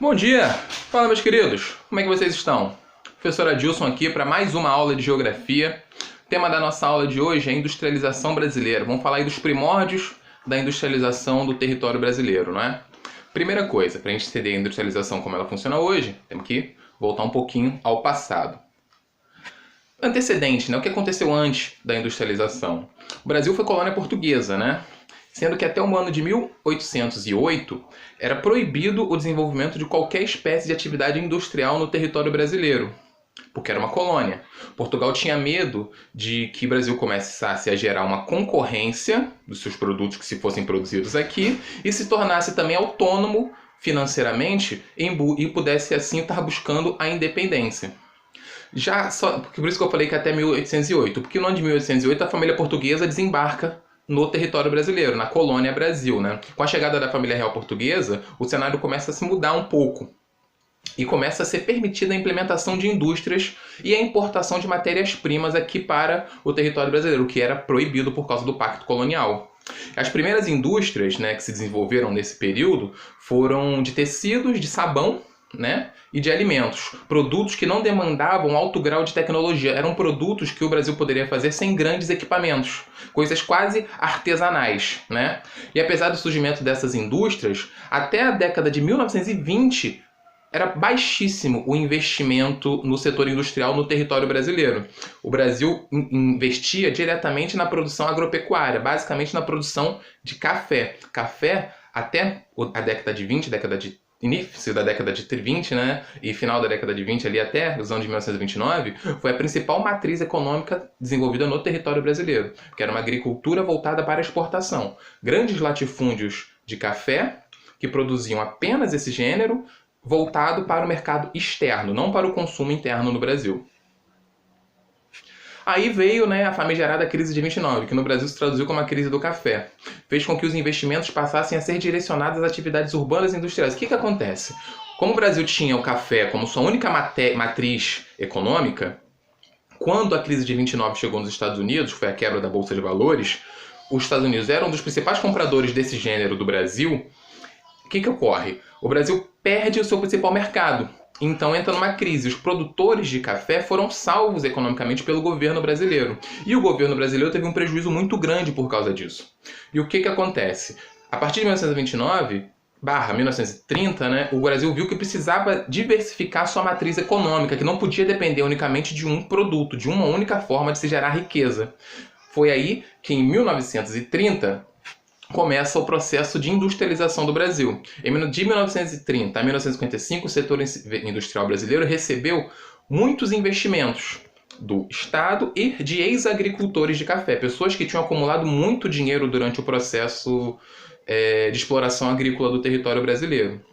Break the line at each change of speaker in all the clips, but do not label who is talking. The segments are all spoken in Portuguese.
Bom dia! Fala, meus queridos! Como é que vocês estão? Professor Adilson aqui para mais uma aula de Geografia. O tema da nossa aula de hoje é a industrialização brasileira. Vamos falar aí dos primórdios da industrialização do território brasileiro, não é? Primeira coisa, para a gente entender a industrialização como ela funciona hoje, temos que voltar um pouquinho ao passado. Antecedente, né? O que aconteceu antes da industrialização? O Brasil foi colônia portuguesa, né? Sendo que até o ano de 1808 era proibido o desenvolvimento de qualquer espécie de atividade industrial no território brasileiro, porque era uma colônia. Portugal tinha medo de que o Brasil começasse a gerar uma concorrência dos seus produtos que se fossem produzidos aqui e se tornasse também autônomo financeiramente e pudesse assim estar buscando a independência. Por isso que eu falei que até 1808, porque no ano de 1808 a família portuguesa desembarca no território brasileiro, na colônia Brasil, né? Com a chegada da família real portuguesa, o cenário começa a se mudar um pouco e começa a ser permitida a implementação de indústrias e a importação de matérias-primas aqui para o território brasileiro, o que era proibido por causa do Pacto Colonial. As primeiras indústrias, né, que se desenvolveram nesse período foram de tecidos, de sabão, né, e de alimentos, produtos que não demandavam alto grau de tecnologia, eram produtos que o Brasil poderia fazer sem grandes equipamentos, coisas quase artesanais, né? E apesar do surgimento dessas indústrias, até a década de 1920 era baixíssimo o investimento no setor industrial no território brasileiro. O Brasil investia diretamente na produção agropecuária, basicamente na produção de café. Café, até a década de 20, início da década de 20, né, e final da década de 20 ali até os anos de 1929, foi a principal matriz econômica desenvolvida no território brasileiro, que era uma agricultura voltada para a exportação. Grandes latifúndios de café que produziam apenas esse gênero, voltado para o mercado externo, não para o consumo interno no Brasil. Aí veio, né, a famigerada crise de 29, que no Brasil se traduziu como a crise do café. Fez com que os investimentos passassem a ser direcionados às atividades urbanas e industriais. O que acontece? Como o Brasil tinha o café como sua única matriz econômica, quando a crise de 29 chegou nos Estados Unidos, foi a quebra da Bolsa de Valores, os Estados Unidos eram um dos principais compradores desse gênero do Brasil. O que ocorre? O Brasil perde o seu principal mercado. Então entra numa crise. Os produtores de café foram salvos economicamente pelo governo brasileiro. E o governo brasileiro teve um prejuízo muito grande por causa disso. E o que acontece? A partir de 1929/1930, né, o Brasil viu que precisava diversificar sua matriz econômica, que não podia depender unicamente de um produto, de uma única forma de se gerar riqueza. Foi aí que em 1930... começa o processo de industrialização do Brasil. De 1930 a 1955, o setor industrial brasileiro recebeu muitos investimentos do Estado e de ex-agricultores de café, pessoas que tinham acumulado muito dinheiro durante o processo de exploração agrícola do território brasileiro.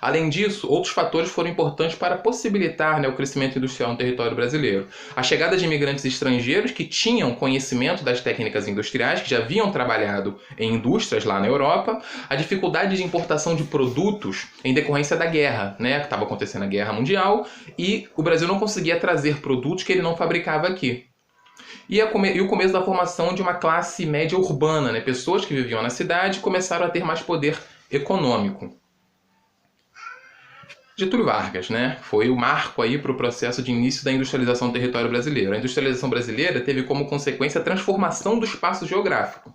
Além disso, outros fatores foram importantes para possibilitar, né, o crescimento industrial no território brasileiro. A chegada de imigrantes estrangeiros que tinham conhecimento das técnicas industriais, que já haviam trabalhado em indústrias lá na Europa, a dificuldade de importação de produtos em decorrência da guerra, né, que estava acontecendo a Guerra Mundial, e o Brasil não conseguia trazer produtos que ele não fabricava aqui. E o começo da formação de uma classe média urbana, né, pessoas que viviam na cidade começaram a ter mais poder econômico. Getúlio Vargas, né, foi o marco aí para o processo de início da industrialização do território brasileiro. A industrialização brasileira teve como consequência a transformação do espaço geográfico.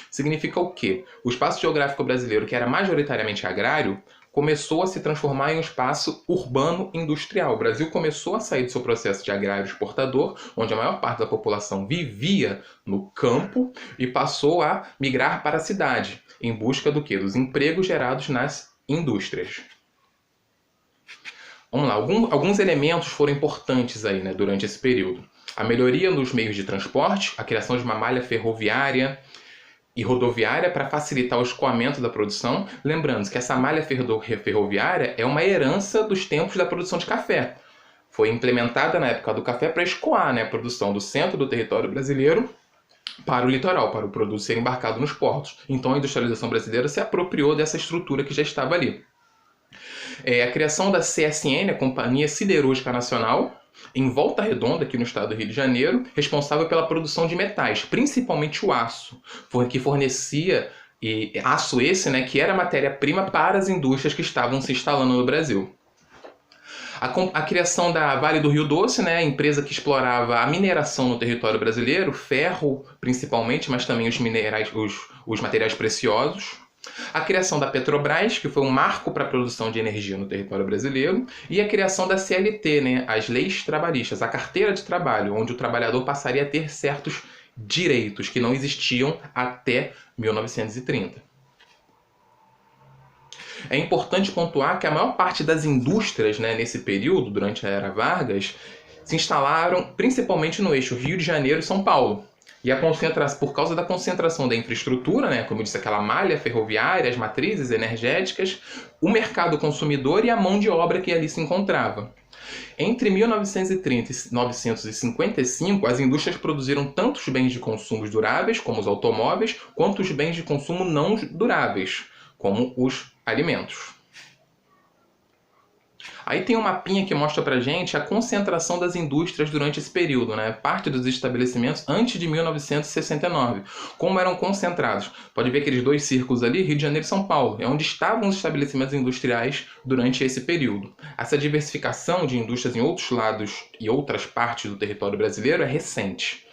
Significa o quê? O espaço geográfico brasileiro, que era majoritariamente agrário, começou a se transformar em um espaço urbano industrial. O Brasil começou a sair do seu processo de agrário exportador, onde a maior parte da população vivia no campo, e passou a migrar para a cidade, em busca do quê? Dos empregos gerados nas indústrias. Vamos lá, alguns elementos foram importantes aí, né, durante esse período. A melhoria nos meios de transporte, a criação de uma malha ferroviária e rodoviária para facilitar o escoamento da produção. Lembrando que essa malha ferroviária é uma herança dos tempos da produção de café. Foi implementada na época do café para escoar, né, a produção do centro do território brasileiro para o litoral, para o produto ser embarcado nos portos. Então a industrialização brasileira se apropriou dessa estrutura que já estava ali. A criação da CSN, a Companhia Siderúrgica Nacional, em Volta Redonda, aqui no estado do Rio de Janeiro, responsável pela produção de metais, principalmente o aço, que fornecia E aço esse, né, que era matéria-prima para as indústrias que estavam se instalando no Brasil. A criação da Vale do Rio Doce, né, empresa que explorava a mineração no território brasileiro, ferro principalmente, mas também os materiais preciosos. A criação da Petrobras, que foi um marco para a produção de energia no território brasileiro, e a criação da CLT, né, as leis trabalhistas, a carteira de trabalho, onde o trabalhador passaria a ter certos direitos que não existiam até 1930. É importante pontuar que a maior parte das indústrias, né, nesse período, durante a Era Vargas, se instalaram principalmente no eixo Rio de Janeiro e São Paulo. E por causa da concentração da infraestrutura, né, como eu disse, aquela malha ferroviária, as matrizes energéticas, o mercado consumidor e a mão de obra que ali se encontrava. Entre 1930 e 1955, as indústrias produziram tanto os bens de consumo duráveis, como os automóveis, quanto os bens de consumo não duráveis, como os alimentos. Aí tem um mapinha que mostra pra gente a concentração das indústrias durante esse período, né? Parte dos estabelecimentos antes de 1969, como eram concentrados. Pode ver aqueles dois círculos ali, Rio de Janeiro e São Paulo, é onde estavam os estabelecimentos industriais durante esse período. Essa diversificação de indústrias em outros lados e outras partes do território brasileiro é recente.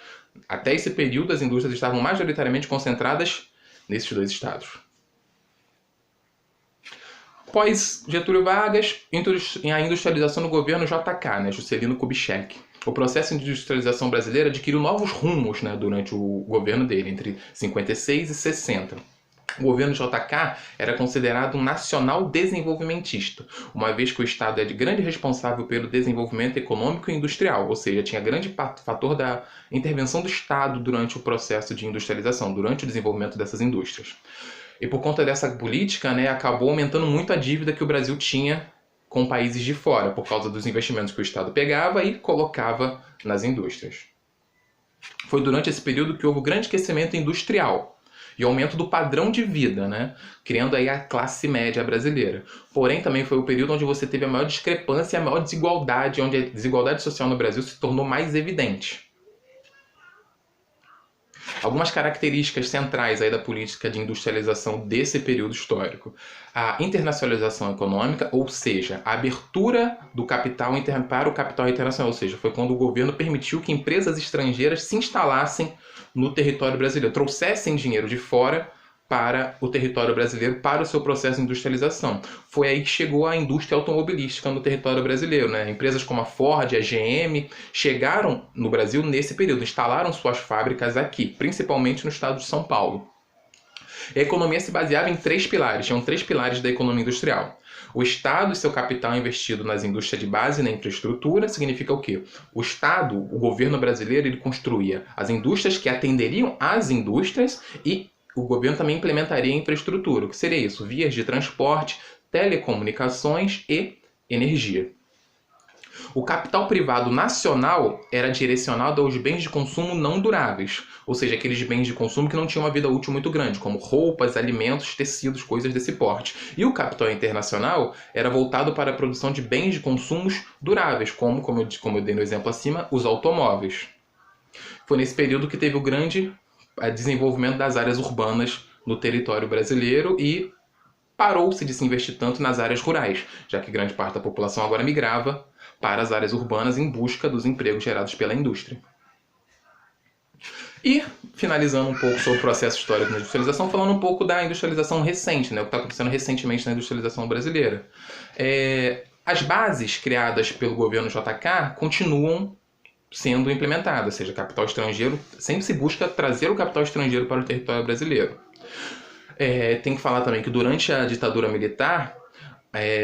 Até esse período, as indústrias estavam majoritariamente concentradas nesses dois estados. Após Getúlio Vargas, a industrialização no governo JK, né, Juscelino Kubitschek. O processo de industrialização brasileira adquiriu novos rumos, né, durante o governo dele, entre 56 e 60. O governo JK era considerado um nacional desenvolvimentista, uma vez que o Estado é de grande responsável pelo desenvolvimento econômico e industrial, ou seja, tinha grande fator da intervenção do Estado durante o processo de industrialização, durante o desenvolvimento dessas indústrias. E por conta dessa política, né, acabou aumentando muito a dívida que o Brasil tinha com países de fora, por causa dos investimentos que o Estado pegava e colocava nas indústrias. Foi durante esse período que houve um grande crescimento industrial e aumento do padrão de vida, né, criando aí a classe média brasileira. Porém, também foi o período onde você teve a maior discrepância e a maior desigualdade, onde a desigualdade social no Brasil se tornou mais evidente. Algumas características centrais aí da política de industrialização desse período histórico. A internacionalização econômica, ou seja, a abertura do capital para o capital internacional, ou seja, foi quando o governo permitiu que empresas estrangeiras se instalassem no território brasileiro, trouxessem dinheiro de fora para o território brasileiro, para o seu processo de industrialização. Foi aí que chegou a indústria automobilística no território brasileiro, né? Empresas como a Ford, a GM, chegaram no Brasil nesse período, instalaram suas fábricas aqui, principalmente no estado de São Paulo. A economia se baseava em três pilares, tinham três pilares da economia industrial. O Estado e seu capital investido nas indústrias de base e na infraestrutura significa o quê? O Estado, o governo brasileiro, ele construía as indústrias que atenderiam às indústrias e o governo também implementaria a infraestrutura. O que seria isso? Vias de transporte, telecomunicações e energia. O capital privado nacional era direcionado aos bens de consumo não duráveis, ou seja, aqueles bens de consumo que não tinham uma vida útil muito grande, como roupas, alimentos, tecidos, coisas desse porte. E o capital internacional era voltado para a produção de bens de consumos duráveis, como eu dei no exemplo acima, os automóveis. Foi nesse período que teve o grande desenvolvimento das áreas urbanas no território brasileiro e parou-se de se investir tanto nas áreas rurais, já que grande parte da população agora migrava para as áreas urbanas em busca dos empregos gerados pela indústria. E, finalizando um pouco sobre o processo histórico da industrialização, falando um pouco da industrialização recente, né, o que está acontecendo recentemente na industrialização brasileira. As bases criadas pelo governo JK continuam sendo implementada, ou seja, capital estrangeiro, sempre se busca trazer o capital estrangeiro para o território brasileiro. Tem que falar também que durante a ditadura militar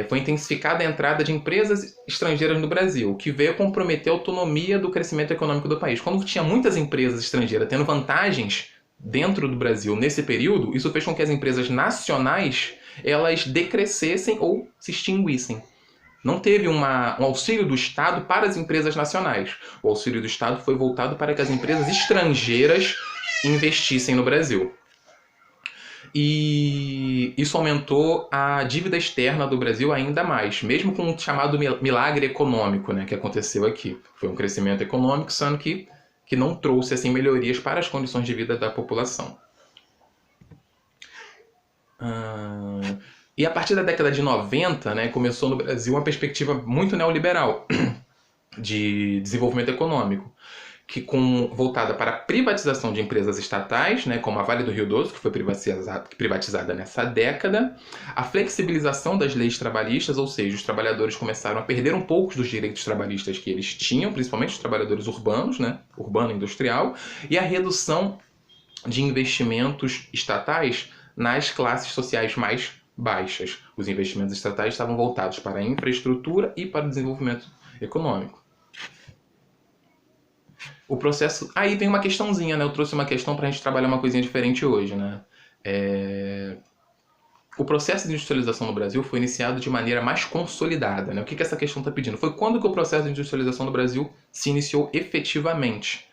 foi intensificada a entrada de empresas estrangeiras no Brasil, o que veio comprometer a autonomia do crescimento econômico do país. Quando tinha muitas empresas estrangeiras tendo vantagens dentro do Brasil nesse período, isso fez com que as empresas nacionais elas decrescessem ou se extinguissem. Não teve um auxílio do Estado para as empresas nacionais. O auxílio do Estado foi voltado para que as empresas estrangeiras investissem no Brasil. E isso aumentou a dívida externa do Brasil ainda mais, mesmo com o chamado milagre econômico, né, que aconteceu aqui. Foi um crescimento econômico, sendo que não trouxe assim, melhorias para as condições de vida da população. E a partir da década de 90, né, começou no Brasil uma perspectiva muito neoliberal de desenvolvimento econômico, voltada para a privatização de empresas estatais, né, como a Vale do Rio Doce, que foi privatizada nessa década, a flexibilização das leis trabalhistas, ou seja, os trabalhadores começaram a perder um pouco dos direitos trabalhistas que eles tinham, principalmente os trabalhadores urbanos, né, urbano-industrial, e a redução de investimentos estatais nas classes sociais mais baixas. Os investimentos estatais estavam voltados para a infraestrutura e para o desenvolvimento econômico. O processo... Aí vem uma questãozinha, né? Eu trouxe uma questão para a gente trabalhar uma coisinha diferente hoje, né? O processo de industrialização no Brasil foi iniciado de maneira mais consolidada, né? O que essa questão está pedindo? Foi quando que o processo de industrialização no Brasil se iniciou efetivamente?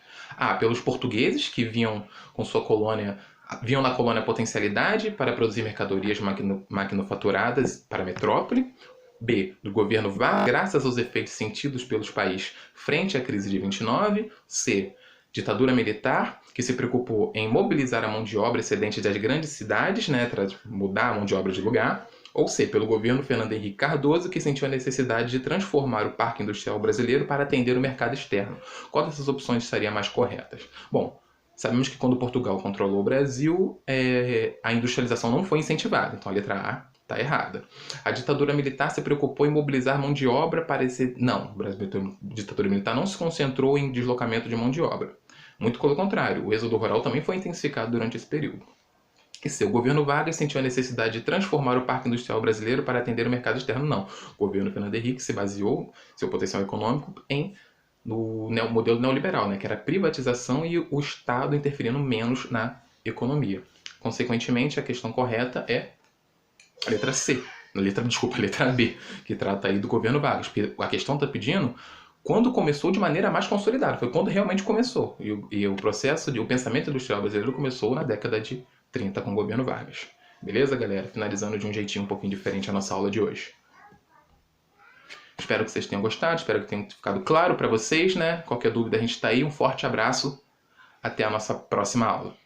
Pelos portugueses que vinham na colônia potencialidade para produzir mercadorias manufaturadas para a metrópole. B, do governo Vargas, graças aos efeitos sentidos pelos países frente à crise de 29. C, ditadura militar, que se preocupou em mobilizar a mão de obra excedente das grandes cidades, né, para mudar a mão de obra de lugar. Ou C, pelo governo Fernando Henrique Cardoso, que sentiu a necessidade de transformar o parque industrial brasileiro para atender o mercado externo. Qual dessas opções estaria mais corretas? Bom, sabemos que quando Portugal controlou o Brasil, a industrialização não foi incentivada, então a letra A está errada. A ditadura militar se preocupou em mobilizar mão de obra para esse... Não, a ditadura militar não se concentrou em deslocamento de mão de obra. Muito pelo contrário, o êxodo rural também foi intensificado durante esse período. E seu governo Vargas sentiu a necessidade de transformar o parque industrial brasileiro para atender o mercado externo? Não. O governo Fernando Henrique se baseou seu potencial econômico no modelo neoliberal, né, que era a privatização e o Estado interferindo menos na economia. Consequentemente, a questão correta é a letra C. A letra B, que trata aí do governo Vargas. A questão está pedindo quando começou de maneira mais consolidada. Foi quando realmente começou. E o processo o pensamento industrial brasileiro começou na década de 30 com o governo Vargas. Beleza, galera? Finalizando de um jeitinho um pouquinho diferente a nossa aula de hoje. Espero que vocês tenham gostado, espero que tenha ficado claro para vocês, né? Qualquer dúvida a gente está aí. Um forte abraço. Até a nossa próxima aula.